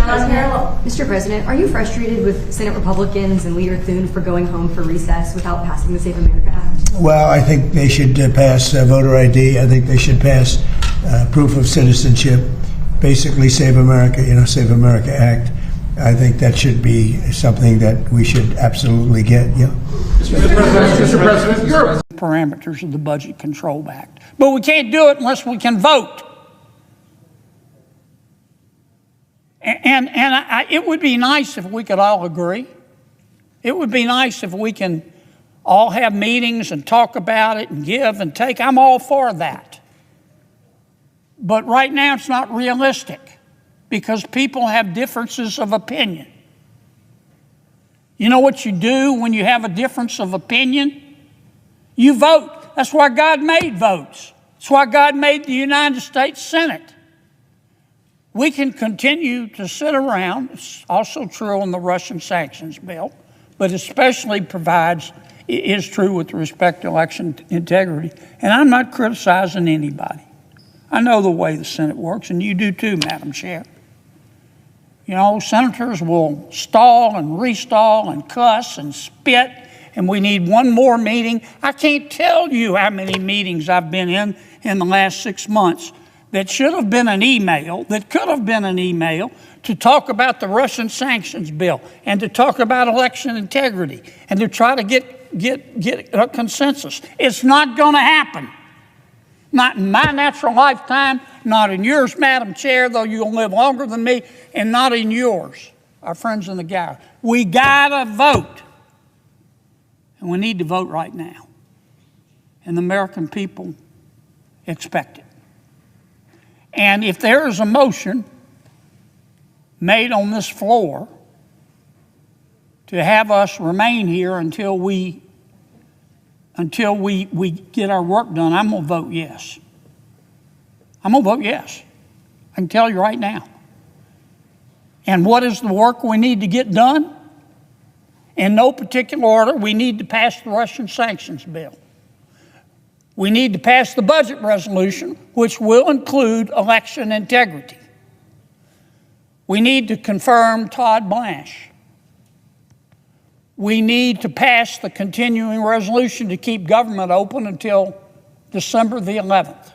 Mr. President, are you frustrated with Senate Republicans and Leader Thune for going home for recess without passing the Save America Act? Well, I think they should pass voter ID. I think they should pass proof of citizenship, basically Save America, Save America Act. I think that should be something that we should absolutely get. Mr. President, your parameters of the Budget Control Act. But we can't do it unless we can vote. And it would be nice if we could all agree. It would be nice if we can all have meetings and talk about it and give and take. I'm all for that. But right now it's not realistic because people have differences of opinion. You know what you do when you have a difference of opinion? You vote. That's why God made votes. That's why God made the United States Senate. We can continue to sit around. It's also true on the Russian sanctions bill, but especially is true with respect to election integrity. And I'm not criticizing anybody. I know the way the Senate works, and you do too, Madam Chair. Senators will stall and restall and cuss and spit, and we need one more meeting. I can't tell you how many meetings I've been in the last 6 months that should have been an email, that could have been an email, to talk about the Russian sanctions bill and to talk about election integrity and to try to get a consensus. It's not going to happen. Not in my natural lifetime, not in yours, Madam Chair, though you'll live longer than me, and not in yours, our friends in the gallery. We gotta vote. And we need to vote right now. And the American people expect it. And if there is a motion made on this floor to have us remain here until we get our work done, I'm going to vote yes. I'm going to vote yes. I can tell you right now. And what is the work we need to get done? In no particular order, we need to pass the Russian sanctions bill. We need to pass the budget resolution, which will include election integrity. We need to confirm Todd Blanche. We need to pass the continuing resolution to keep government open until December the 11th.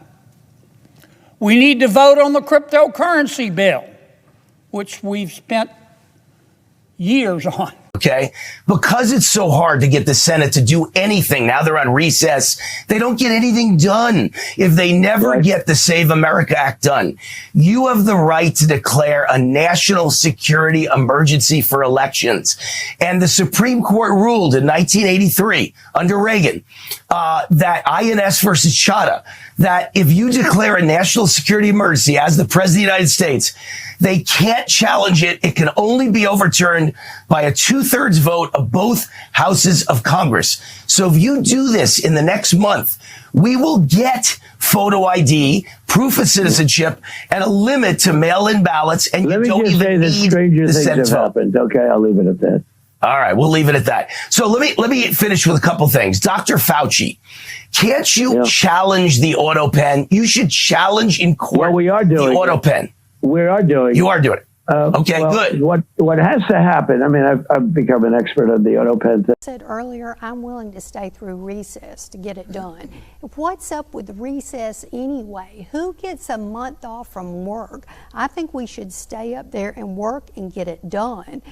We need to vote on the cryptocurrency bill, which we've spent years on. Okay, because it's so hard to get the Senate to do anything. Now they're on recess. They don't get anything done if they never get the Save America Act done. You have the right to declare a national security emergency for elections. And the Supreme Court ruled in 1983 under Reagan that INS versus Chadha, that if you declare a national security emergency as the President of the United States, they can't challenge it. It can only be overturned by a 2/3 vote of both houses of Congress. So if you do this in the next month, we will get photo ID, proof of citizenship, and a limit to mail-in ballots. And Let me just say that stranger things have happened. Okay, I'll leave it at that. All right, we'll leave it at that. So let me finish with a couple things. Dr. Fauci, can't you challenge the auto pen? You should challenge in court. Well, we are doing the auto pen. We are doing. You are doing it. Okay, good. What has to happen? I mean, I've become an expert on the auto pen thing. I said earlier, I'm willing to stay through recess to get it done. What's up with recess anyway? Who gets a month off from work? I think we should stay up there and work and get it done.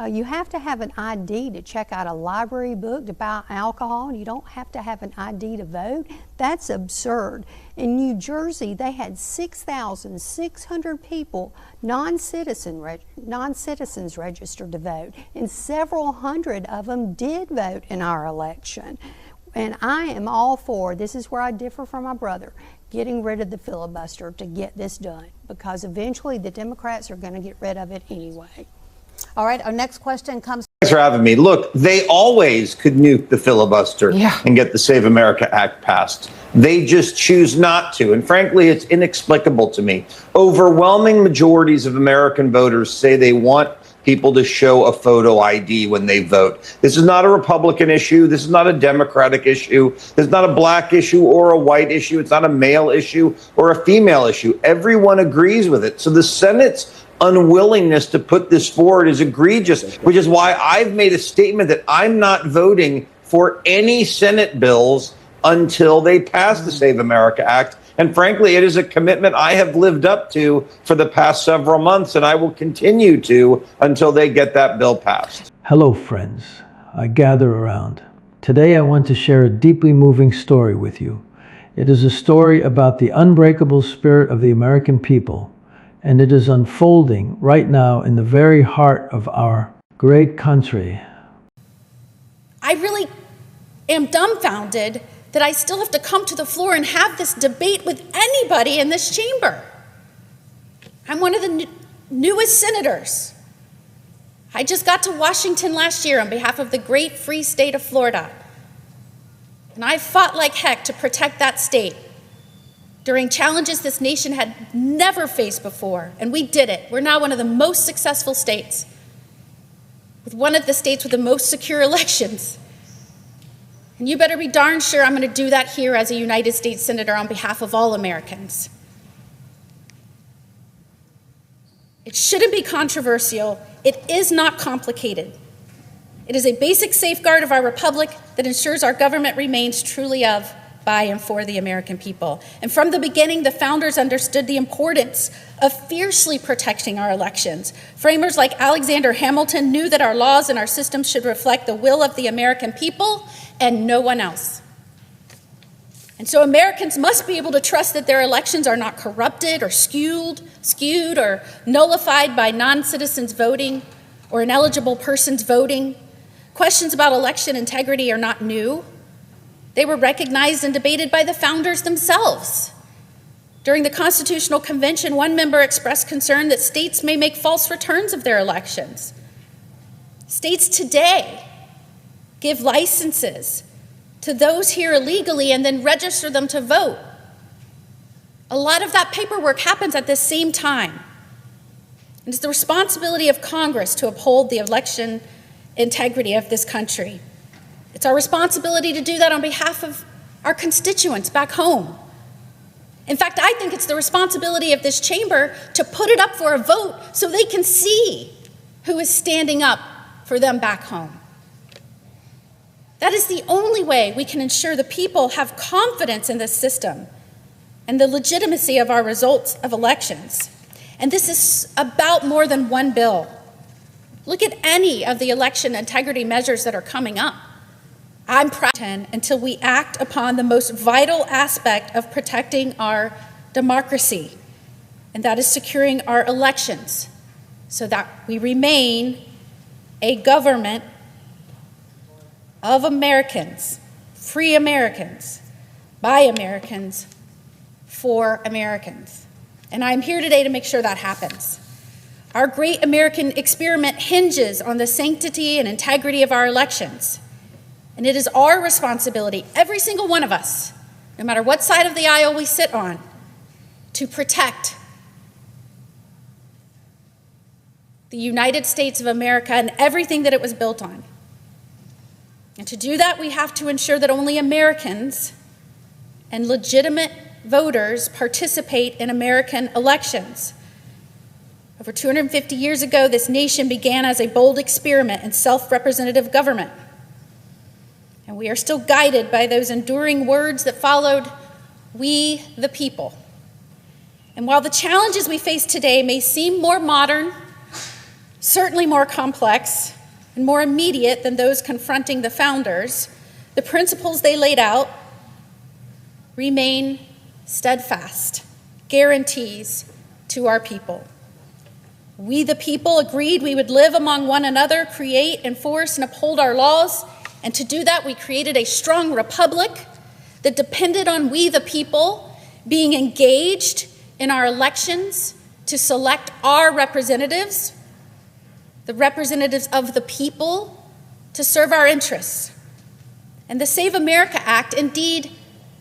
You have to have an ID to check out a library book, to buy alcohol, and you don't have to have an ID to vote. That's absurd. In New Jersey, they had 6,600 people, non-citizens registered to vote, and several hundred of them did vote in our election. And I am all for, this is where I differ from my brother, getting rid of the filibuster to get this done, because eventually the Democrats are going to get rid of it anyway. All right, our next question comes. Thanks for having me. Look, they always could nuke the filibuster and get the Save America Act passed. They just choose not to. And frankly, it's inexplicable to me. Overwhelming majorities of American voters say they want people to show a photo ID when they vote. This is not a Republican issue. This is not a Democratic issue. This is not a black issue or a white issue. It's not a male issue or a female issue. Everyone agrees with it. So the Senate's unwillingness to put this forward is egregious, which is why I've made a statement that I'm not voting for any Senate bills until they pass the Save America Act. And frankly, it is a commitment I have lived up to for the past several months, and I will continue to until they get that bill passed. Hello, friends. I gather around. Today I want to share a deeply moving story with you. It is a story about the unbreakable spirit of the American people, and it is unfolding right now in the very heart of our great country. I really am dumbfounded that I still have to come to the floor and have this debate with anybody in this chamber. I'm one of the newest senators. I just got to Washington last year on behalf of the great free state of Florida. And I fought like heck to protect that state during challenges this nation had never faced before, and we did it. We're now one of the most successful states, with one of the states with the most secure elections. And you better be darn sure I'm going to do that here as a United States Senator on behalf of all Americans. It shouldn't be controversial. It is not complicated. It is a basic safeguard of our republic that ensures our government remains truly of, by, and for the American people. And from the beginning, the founders understood the importance of fiercely protecting our elections. Framers like Alexander Hamilton knew that our laws and our systems should reflect the will of the American people and no one else. And so Americans must be able to trust that their elections are not corrupted or skewed or nullified by non-citizens voting or ineligible persons voting. Questions about election integrity are not new. They were recognized and debated by the founders themselves. During the Constitutional Convention, one member expressed concern that states may make false returns of their elections. States today give licenses to those here illegally and then register them to vote. A lot of that paperwork happens at the same time. And it's the responsibility of Congress to uphold the election integrity of this country. It's our responsibility to do that on behalf of our constituents back home. In fact, I think it's the responsibility of this chamber to put it up for a vote so they can see who is standing up for them back home. That is the only way we can ensure the people have confidence in this system and the legitimacy of our results of elections. And this is about more than one bill. Look at any of the election integrity measures that are coming up. I'm proud until we act upon the most vital aspect of protecting our democracy, and that is securing our elections so that we remain a government of Americans, free Americans, by Americans, for Americans. And I'm here today to make sure that happens. Our great American experiment hinges on the sanctity and integrity of our elections. And it is our responsibility, every single one of us, no matter what side of the aisle we sit on, to protect the United States of America and everything that it was built on. And to do that, we have to ensure that only Americans and legitimate voters participate in American elections. Over 250 years ago, this nation began as a bold experiment in self-representative government. And we are still guided by those enduring words that followed, "We the people." And while the challenges we face today may seem more modern, certainly more complex, and more immediate than those confronting the founders, the principles they laid out remain steadfast, guarantees to our people. We the people agreed we would live among one another, create, enforce, and uphold our laws. And to do that, we created a strong republic that depended on we the people being engaged in our elections to select our representatives, the representatives of the people, to serve our interests. And the Save America Act, indeed,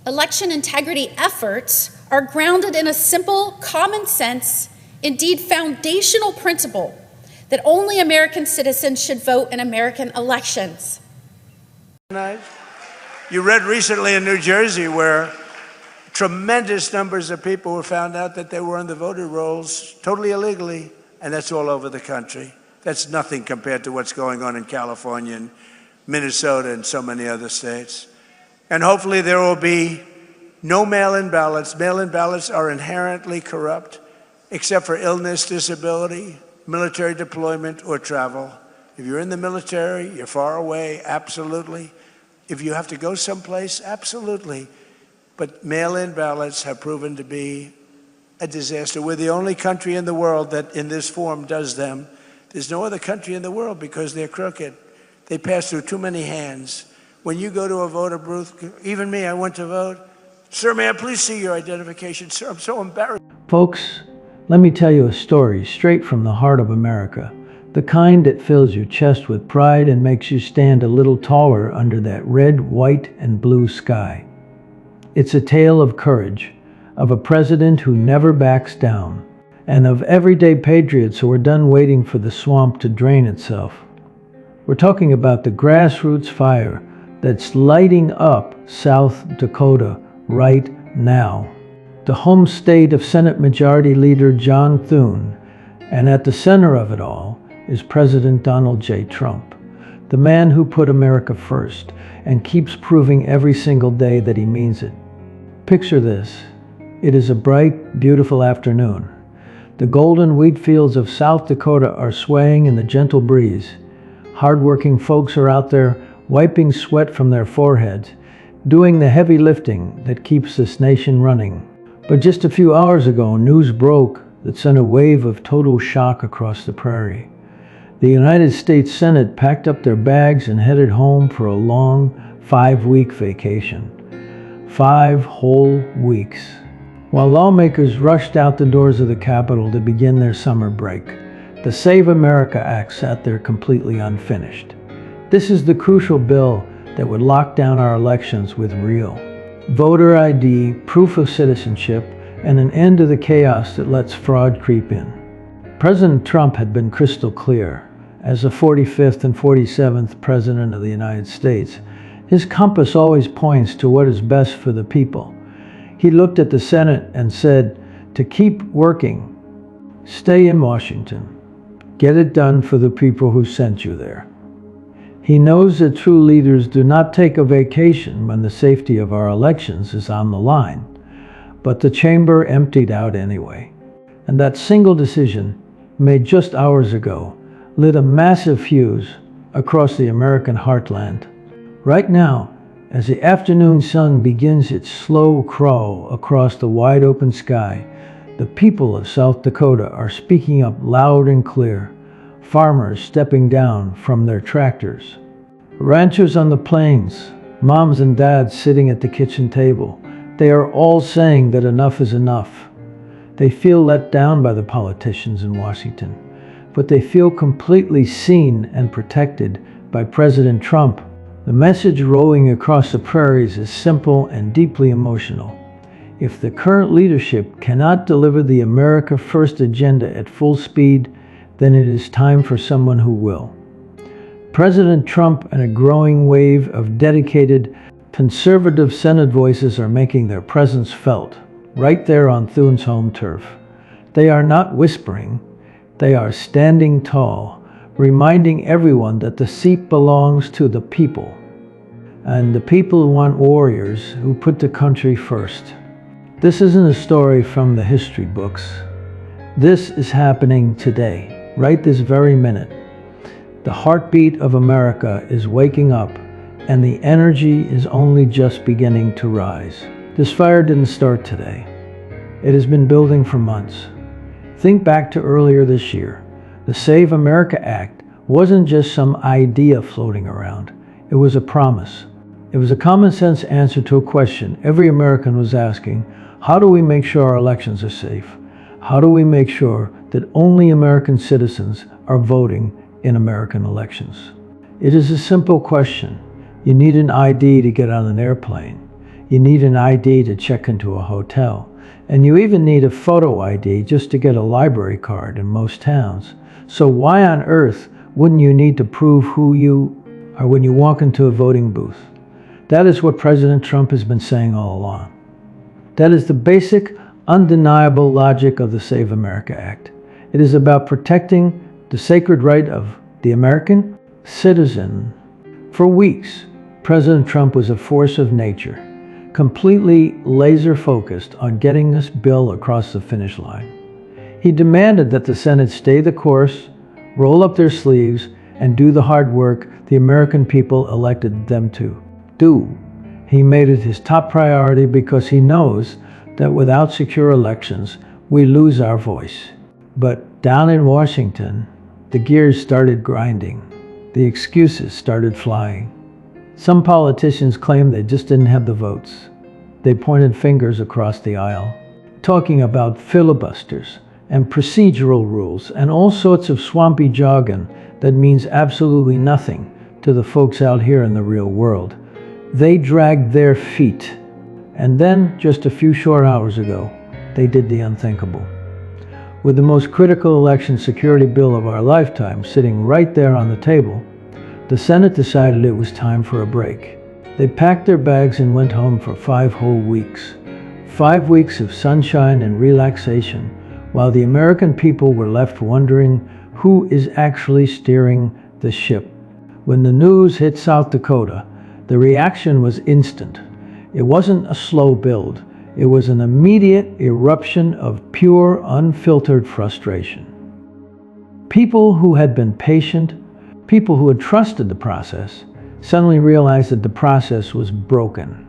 election integrity efforts, are grounded in a simple, common sense, indeed foundational principle that only American citizens should vote in American elections. You read recently in New Jersey where tremendous numbers of people were found out that they were on the voter rolls totally illegally, and that's all over the country. That's nothing compared to what's going on in California and Minnesota and so many other states. And hopefully there will be no mail-in ballots. Mail-in ballots are inherently corrupt, except for illness, disability, military deployment, or travel. If you're in the military, you're far away, absolutely. If you have to go someplace, absolutely. But mail-in ballots have proven to be a disaster. We're the only country in the world that in this form does them. There's no other country in the world because they're crooked. They pass through too many hands. When you go to a voter booth, even me, I went to vote. Sir, may I please see your identification? Sir, I'm so embarrassed. Folks, let me tell you a story straight from the heart of America. The kind that fills your chest with pride and makes you stand a little taller under that red, white, and blue sky. It's a tale of courage, of a president who never backs down, and of everyday patriots who are done waiting for the swamp to drain itself. We're talking about the grassroots fire that's lighting up South Dakota right now. The home state of Senate Majority Leader John Thune, and at the center of it all is President Donald J. Trump, the man who put America first and keeps proving every single day that he means it. Picture this. It is a bright, beautiful afternoon. The golden wheat fields of South Dakota are swaying in the gentle breeze. Hardworking folks are out there wiping sweat from their foreheads, doing the heavy lifting that keeps this nation running. But just a few hours ago, news broke that sent a wave of total shock across the prairie. The United States Senate packed up their bags and headed home for a long 5-week vacation. 5 whole weeks. While lawmakers rushed out the doors of the Capitol to begin their summer break, the Save America Act sat there completely unfinished. This is the crucial bill that would lock down our elections with real voter ID, proof of citizenship, and an end to the chaos that lets fraud creep in. President Trump had been crystal clear. As the 45th and 47th President of the United States, his compass always points to what is best for the people. He looked at the Senate and said, to keep working, stay in Washington. Get it done for the people who sent you there. He knows that true leaders do not take a vacation when the safety of our elections is on the line. But the chamber emptied out anyway. And that single decision, made just hours ago, lit a massive fuse across the American heartland. Right now, as the afternoon sun begins its slow crawl across the wide open sky, the people of South Dakota are speaking up loud and clear. Farmers stepping down from their tractors. Ranchers on the plains, moms and dads sitting at the kitchen table. They are all saying that enough is enough. They feel let down by the politicians in Washington, but they feel completely seen and protected by President Trump. The message rolling across the prairies is simple and deeply emotional. If the current leadership cannot deliver the America First agenda at full speed, then it is time for someone who will. President Trump and a growing wave of dedicated, conservative Senate voices are making their presence felt, right there on Thune's home turf. They are not whispering, they are standing tall, reminding everyone that the seat belongs to the people, and the people want warriors who put the country first. This isn't a story from the history books. This is happening today, right this very minute. The heartbeat of America is waking up, and the energy is only just beginning to rise. This fire didn't start today. It has been building for months. Think back to earlier this year. The Save America Act wasn't just some idea floating around. It was a promise. It was a common sense answer to a question every American was asking: how do we make sure our elections are safe? How do we make sure that only American citizens are voting in American elections? It is a simple question. You need an ID to get on an airplane. You need an ID to check into a hotel. And you even need a photo ID just to get a library card in most towns. So why on earth wouldn't you need to prove who you are when you walk into a voting booth? That is what President Trump has been saying all along. That is the basic, undeniable logic of the Save America Act. It is about protecting the sacred right of the American citizen. For weeks, President Trump was a force of nature, completely laser-focused on getting this bill across the finish line. He demanded that the Senate stay the course, roll up their sleeves, and do the hard work the American people elected them to do. He made it his top priority because he knows that without secure elections, we lose our voice. But down in Washington, the gears started grinding. The excuses started flying. Some politicians claimed they just didn't have the votes. They pointed fingers across the aisle, talking about filibusters and procedural rules and all sorts of swampy jargon that means absolutely nothing to the folks out here in the real world. They dragged their feet. And then, just a few short hours ago, they did the unthinkable. With the most critical election security bill of our lifetime sitting right there on the table, the Senate decided it was time for a break. They packed their bags and went home for 5 whole weeks. 5 weeks of sunshine and relaxation, while the American people were left wondering who is actually steering the ship. When the news hit South Dakota, the reaction was instant. It wasn't a slow build. It was an immediate eruption of pure, unfiltered frustration. People who had been patient, people who had trusted the process, suddenly realized that the process was broken.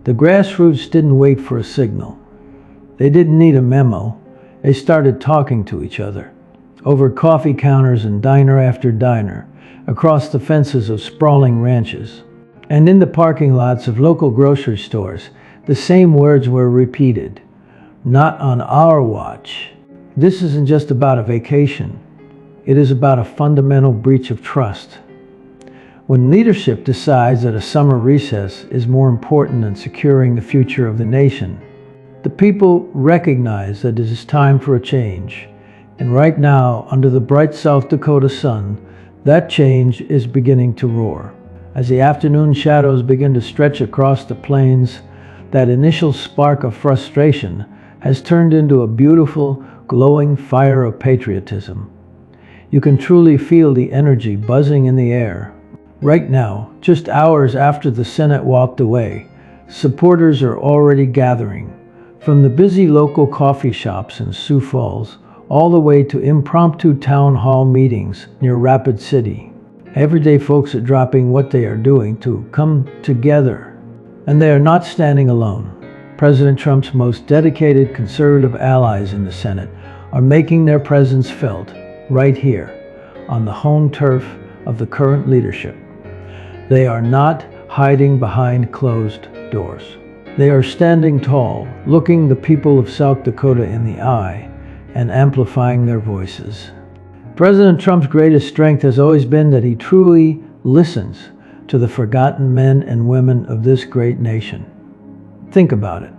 The grassroots didn't wait for a signal. They didn't need a memo. They started talking to each other, over coffee counters and diner after diner, across the fences of sprawling ranches, and in the parking lots of local grocery stores. The same words were repeated. Not on our watch. This isn't just about a vacation. It is about a fundamental breach of trust. When leadership decides that a summer recess is more important than securing the future of the nation, the people recognize that it is time for a change. And right now, under the bright South Dakota sun, that change is beginning to roar. As the afternoon shadows begin to stretch across the plains, that initial spark of frustration has turned into a beautiful, glowing fire of patriotism. You can truly feel the energy buzzing in the air. Right now, just hours after the Senate walked away, supporters are already gathering, from the busy local coffee shops in Sioux Falls all the way to impromptu town hall meetings near Rapid City. Everyday folks are dropping what they are doing to come together. And they are not standing alone. President Trump's most dedicated conservative allies in the Senate are making their presence felt right here on the home turf of the current leadership. They are not hiding behind closed doors. They are standing tall, looking the people of South Dakota in the eye and amplifying their voices. President Trump's greatest strength has always been that he truly listens to the forgotten men and women of this great nation. Think about it.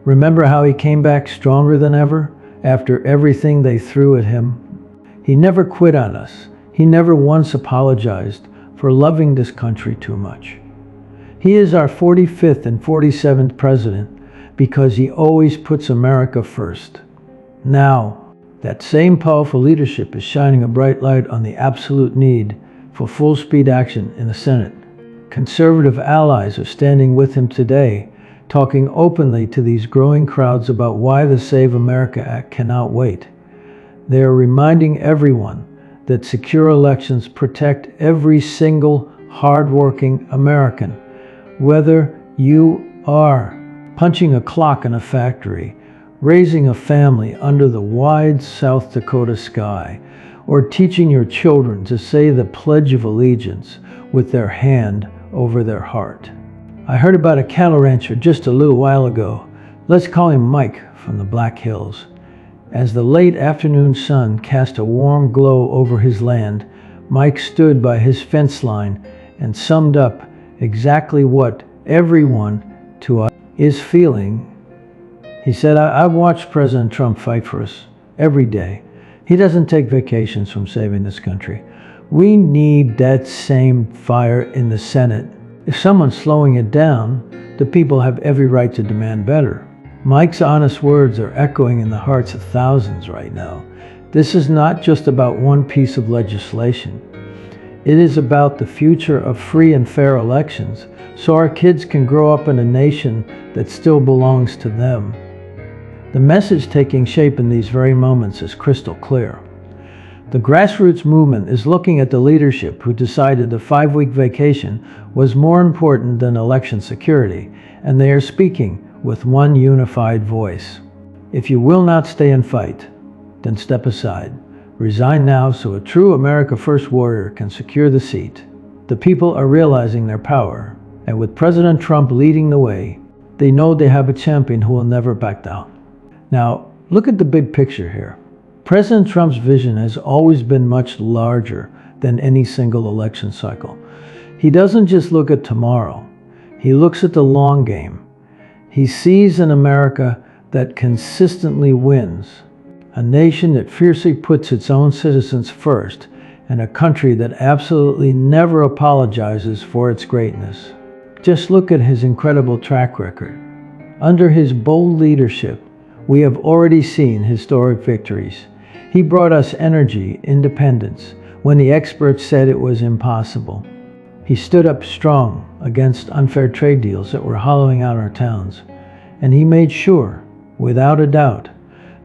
Remember how he came back stronger than ever after everything they threw at him? He never quit on us. He never once apologized for loving this country too much. He is our 45th and 47th president because he always puts America first. Now, that same powerful leadership is shining a bright light on the absolute need for full-speed action in the Senate. Conservative allies are standing with him today, talking openly to these growing crowds about why the Save America Act cannot wait. They are reminding everyone that secure elections protect every single hard-working American, whether you are punching a clock in a factory, raising a family under the wide South Dakota sky, or teaching your children to say the Pledge of Allegiance with their hand over their heart. I heard about a cattle rancher just a little while ago. Let's call him Mike from the Black Hills. As the late afternoon sun cast a warm glow over his land, Mike stood by his fence line and summed up exactly what everyone to us is feeling. He said, I've watched President Trump fight for us every day. He doesn't take vacations from saving this country. We need that same fire in the Senate. If someone's slowing it down, the people have every right to demand better. Mike's honest words are echoing in the hearts of thousands right now. This is not just about one piece of legislation. It is about the future of free and fair elections, so our kids can grow up in a nation that still belongs to them. The message taking shape in these very moments is crystal clear. The grassroots movement is looking at the leadership who decided the 5-week vacation was more important than election security, and they are speaking with one unified voice. If you will not stay and fight, then step aside. Resign now so a true America First warrior can secure the seat. The people are realizing their power, and with President Trump leading the way, they know they have a champion who will never back down. Now, look at the big picture here. President Trump's vision has always been much larger than any single election cycle. He doesn't just look at tomorrow, he looks at the long game. He sees an America that consistently wins, a nation that fiercely puts its own citizens first, and a country that absolutely never apologizes for its greatness. Just look at his incredible track record. Under his bold leadership, we have already seen historic victories. He brought us energy, independence, when the experts said it was impossible. He stood up strong against unfair trade deals that were hollowing out our towns. And he made sure, without a doubt,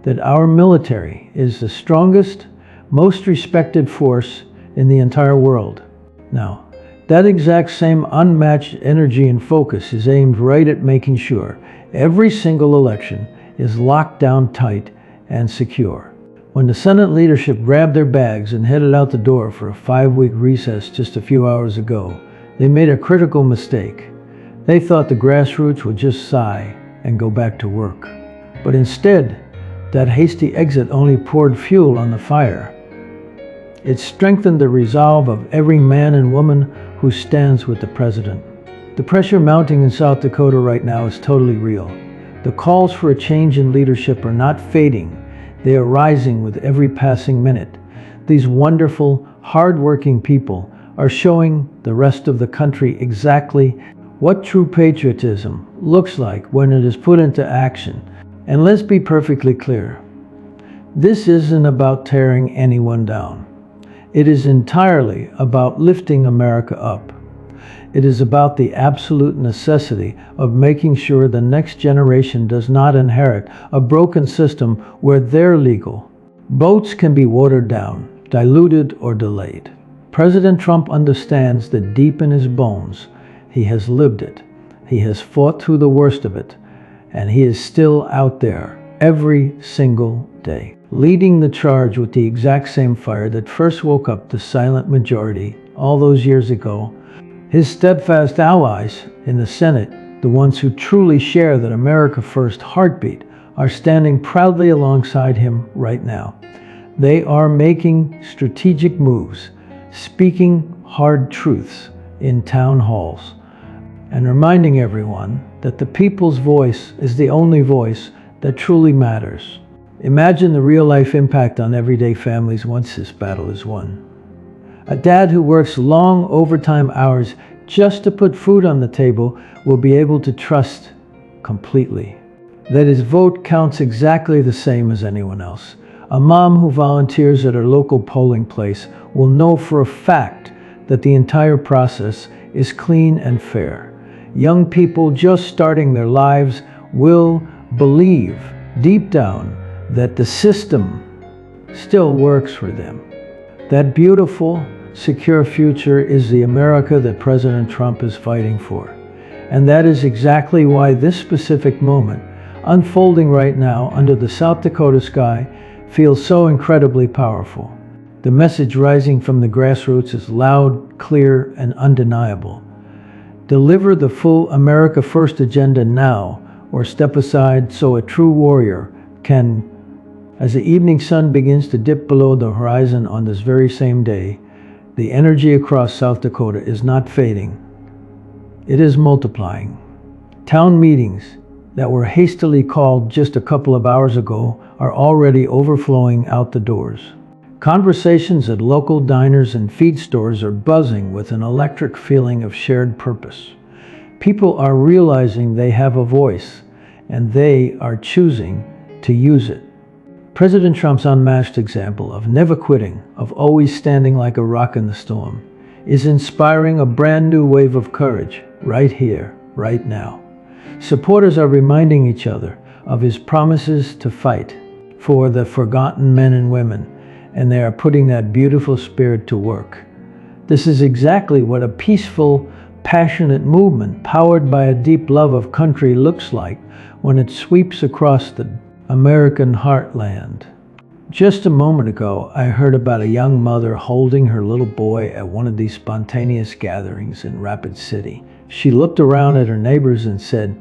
that our military is the strongest, most respected force in the entire world. Now, that exact same unmatched energy and focus is aimed right at making sure every single election is locked down tight and secure. When the Senate leadership grabbed their bags and headed out the door for a 5-week recess just a few hours ago, they made a critical mistake. They thought the grassroots would just sigh and go back to work. But instead, that hasty exit only poured fuel on the fire. It strengthened the resolve of every man and woman who stands with the president. The pressure mounting in South Dakota right now is totally real. The calls for a change in leadership are not fading. They are rising with every passing minute. These wonderful, hard-working people are showing the rest of the country exactly what true patriotism looks like when it is put into action. And let's be perfectly clear. This isn't about tearing anyone down. It is entirely about lifting America up. It is about the absolute necessity of making sure the next generation does not inherit a broken system where their legal votes can be watered down, diluted, or delayed. President Trump understands that deep in his bones, he has lived it. He has fought through the worst of it, and he is still out there every single day, leading the charge with the exact same fire that first woke up the silent majority all those years ago. His steadfast allies in the Senate, the ones who truly share that America First heartbeat, are standing proudly alongside him right now. They are making strategic moves, speaking hard truths in town halls, and reminding everyone that the people's voice is the only voice that truly matters. Imagine the real-life impact on everyday families once this battle is won. A dad who works long overtime hours just to put food on the table will be able to trust completely that his vote counts exactly the same as anyone else. A mom who volunteers at her local polling place will know for a fact that the entire process is clean and fair. Young people just starting their lives will believe deep down that the system still works for them. That beautiful, secure future is the America that President Trump is fighting for. And that is exactly why this specific moment, unfolding right now under the South Dakota sky, feels so incredibly powerful. The message rising from the grassroots is loud, clear, and undeniable. Deliver the full America First agenda now, or step aside so a true warrior can. As the evening sun begins to dip below the horizon on this very same day, the energy across South Dakota is not fading. It is multiplying. Town meetings that were hastily called just a couple of hours ago are already overflowing out the doors. Conversations at local diners and feed stores are buzzing with an electric feeling of shared purpose. People are realizing they have a voice, and they are choosing to use it. President Trump's unmatched example of never quitting, of always standing like a rock in the storm, is inspiring a brand new wave of courage right here, right now. Supporters are reminding each other of his promises to fight for the forgotten men and women, and they are putting that beautiful spirit to work. This is exactly what a peaceful, passionate movement powered by a deep love of country looks like when it sweeps across the American heartland. Just a moment ago, I heard about a young mother holding her little boy at one of these spontaneous gatherings in Rapid City. She looked around at her neighbors and said,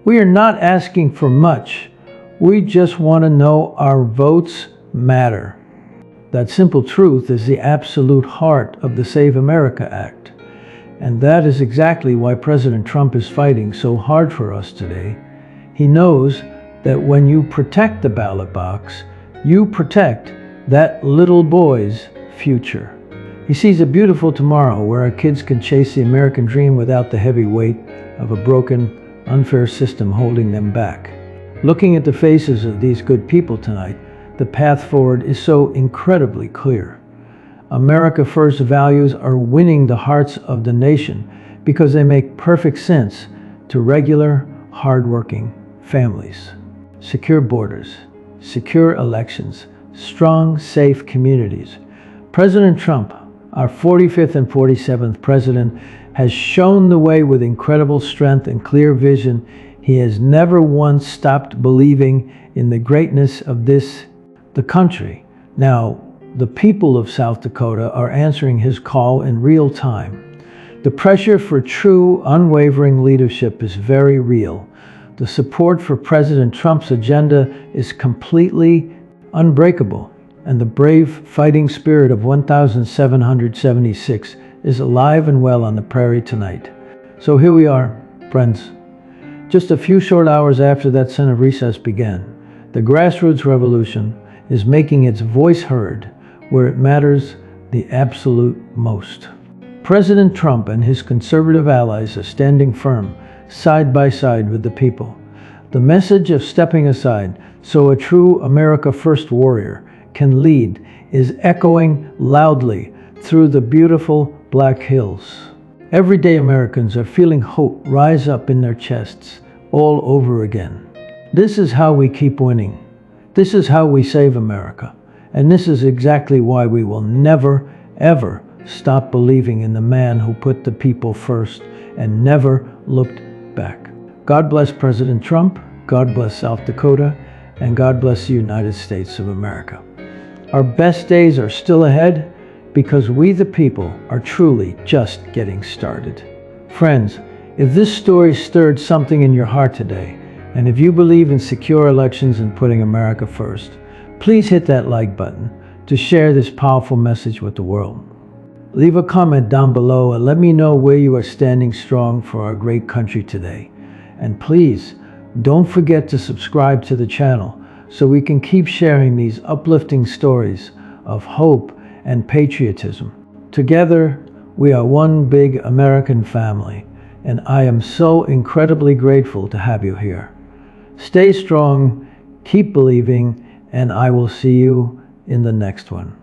"We are not asking for much. We just want to know our votes matter." That simple truth is the absolute heart of the Save America Act. And that is exactly why President Trump is fighting so hard for us today. He knows that when you protect the ballot box, you protect that little boy's future. He sees a beautiful tomorrow where our kids can chase the American dream without the heavy weight of a broken, unfair system holding them back. Looking at the faces of these good people tonight, the path forward is so incredibly clear. America First values are winning the hearts of the nation because they make perfect sense to regular, hardworking families. Secure borders, secure elections, strong, safe communities. President Trump, our 45th and 47th president, has shown the way with incredible strength and clear vision. He has never once stopped believing in the greatness of the country. Now, the people of South Dakota are answering his call in real time. The pressure for true, unwavering leadership is very real. The support for President Trump's agenda is completely unbreakable, and the brave fighting spirit of 1,776 is alive and well on the prairie tonight. So here we are, friends. Just a few short hours after that Senate recess began, the grassroots revolution is making its voice heard where it matters the absolute most. President Trump and his conservative allies are standing firm, side by side with the people. The message of stepping aside so a true America First warrior can lead is echoing loudly through the beautiful Black Hills. Everyday Americans are feeling hope rise up in their chests all over again. This is how we keep winning. This is how we save America. And this is exactly why we will never, ever stop believing in the man who put the people first and never looked back. God bless President Trump, God bless South Dakota, and God bless the United States of America. Our best days are still ahead because we the people are truly just getting started. Friends, if this story stirred something in your heart today, and if you believe in secure elections and putting America first, please hit that like button to share this powerful message with the world. Leave a comment down below and let me know where you are standing strong for our great country today. And please, don't forget to subscribe to the channel so we can keep sharing these uplifting stories of hope and patriotism. Together, we are one big American family, and I am so incredibly grateful to have you here. Stay strong, keep believing, and I will see you in the next one.